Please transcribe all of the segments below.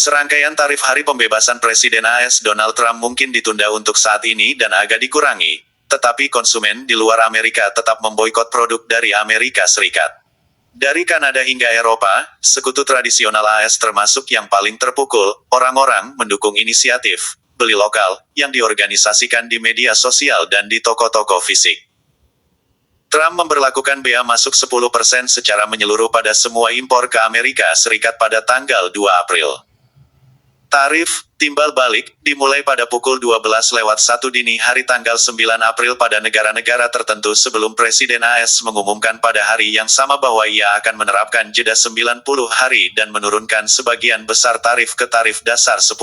Serangkaian tarif hari pembebasan Presiden AS Donald Trump mungkin ditunda untuk saat ini dan agak dikurangi, tetapi konsumen di luar Amerika tetap memboikot produk dari Amerika Serikat. Dari Kanada hingga Eropa, sekutu tradisional AS termasuk yang paling terpukul, orang-orang mendukung inisiatif beli lokal yang diorganisasikan di media sosial dan di toko-toko fisik. Trump memberlakukan bea masuk 10% secara menyeluruh pada semua impor ke Amerika Serikat pada tanggal 2 April. Tarif timbal balik dimulai pada pukul 12:01 dini hari tanggal 9 April pada negara-negara tertentu sebelum Presiden AS mengumumkan pada hari yang sama bahwa ia akan menerapkan jeda 90 hari dan menurunkan sebagian besar tarif ke tarif dasar 10%.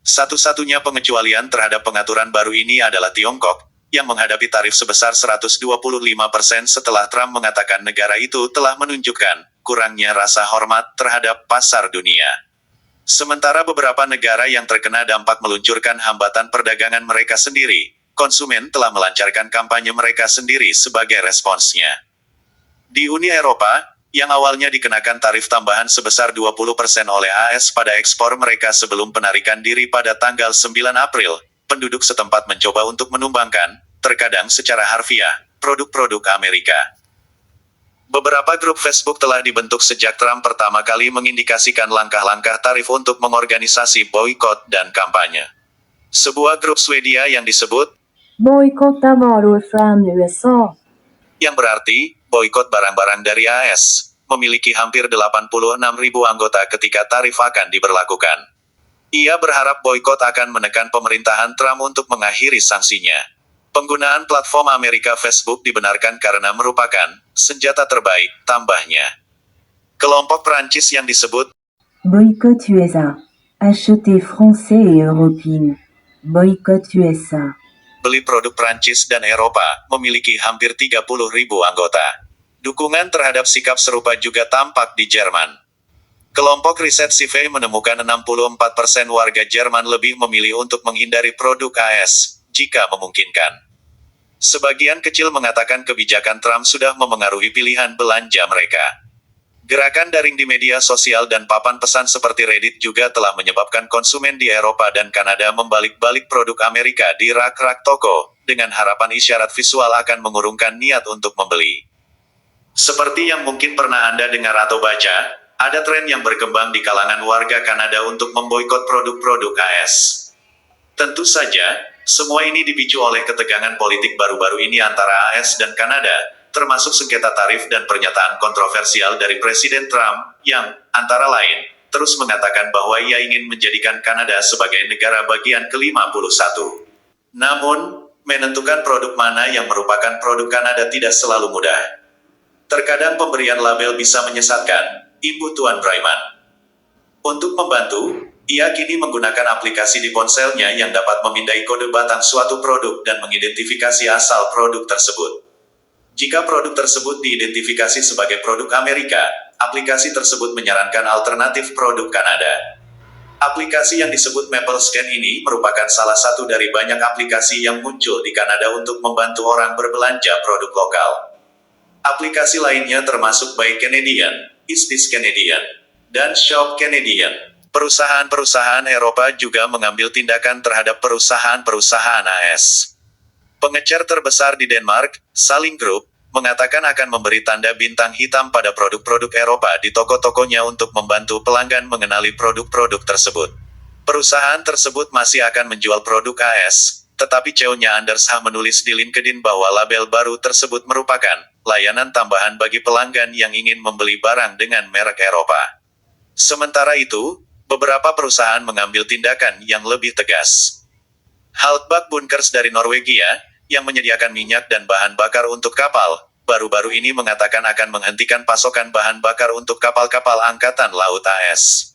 Satu-satunya pengecualian terhadap pengaturan baru ini adalah Tiongkok, yang menghadapi tarif sebesar 125% setelah Trump mengatakan negara itu telah menunjukkan kurangnya rasa hormat terhadap pasar dunia. Sementara beberapa negara yang terkena dampak meluncurkan hambatan perdagangan mereka sendiri, konsumen telah melancarkan kampanye mereka sendiri sebagai responsnya. Di Uni Eropa, yang awalnya dikenakan tarif tambahan sebesar 20% oleh AS pada ekspor mereka sebelum penarikan diri pada tanggal 9 April, penduduk setempat mencoba untuk menumbangkan, terkadang secara harfiah, produk-produk Amerika. Beberapa grup Facebook telah dibentuk sejak Trump pertama kali mengindikasikan langkah-langkah tarif untuk mengorganisasi boikot dan kampanye. Sebuah grup Swedia yang disebut Bojkotta varor från USA. yang berarti boikot barang-barang dari AS, memiliki hampir 86.000 anggota ketika tarif akan diberlakukan. Ia berharap boikot akan menekan pemerintahan Trump untuk mengakhiri sanksinya. Penggunaan platform Amerika Facebook dibenarkan karena merupakan senjata terbaik, tambahnya. Kelompok Prancis yang disebut Boycott USA. Acheter français et européen. Boycott USA. beli produk Prancis dan Eropa, memiliki hampir 30.000 anggota. Dukungan terhadap sikap serupa juga tampak di Jerman. Kelompok riset Survey menemukan 64% warga Jerman lebih memilih untuk menghindari produk AS, jika memungkinkan. Sebagian kecil mengatakan kebijakan Trump sudah memengaruhi pilihan belanja mereka. Gerakan daring di media sosial dan papan pesan seperti Reddit juga telah menyebabkan konsumen di Eropa dan Kanada membalik-balik produk Amerika di rak-rak toko, dengan harapan isyarat visual akan mengurungkan niat untuk membeli. Seperti yang mungkin pernah Anda dengar atau baca, ada tren yang berkembang di kalangan warga Kanada untuk memboikot produk-produk AS. Tentu saja, semua ini dipicu oleh ketegangan politik baru-baru ini antara AS dan Kanada, termasuk sengketa tarif dan pernyataan kontroversial dari Presiden Trump, yang, antara lain, terus mengatakan bahwa ia ingin menjadikan Kanada sebagai negara bagian ke-51. Namun, menentukan produk mana yang merupakan produk Kanada tidak selalu mudah. Terkadang pemberian label bisa menyesatkan, Ibu Tuan Braiman. Untuk membantu, ia kini menggunakan aplikasi di ponselnya yang dapat memindai kode batang suatu produk dan mengidentifikasi asal produk tersebut. Jika produk tersebut diidentifikasi sebagai produk Amerika, aplikasi tersebut menyarankan alternatif produk Kanada. Aplikasi yang disebut Maple Scan ini merupakan salah satu dari banyak aplikasi yang muncul di Kanada untuk membantu orang berbelanja produk lokal. Aplikasi lainnya termasuk Buy Canadian, Is This Canadian, dan Shop Canadian. Perusahaan-perusahaan Eropa juga mengambil tindakan terhadap perusahaan-perusahaan AS. Pengecer terbesar di Denmark, Salling Group, mengatakan akan memberi tanda bintang hitam pada produk-produk Eropa di toko-tokonya untuk membantu pelanggan mengenali produk-produk tersebut. Perusahaan tersebut masih akan menjual produk AS, tetapi CEO-nya Anders H. menulis di LinkedIn bahwa label baru tersebut merupakan layanan tambahan bagi pelanggan yang ingin membeli barang dengan merek Eropa. Sementara itu, beberapa perusahaan mengambil tindakan yang lebih tegas. Haltbach Bunkers dari Norwegia, yang menyediakan minyak dan bahan bakar untuk kapal, baru-baru ini mengatakan akan menghentikan pasokan bahan bakar untuk kapal-kapal Angkatan Laut AS.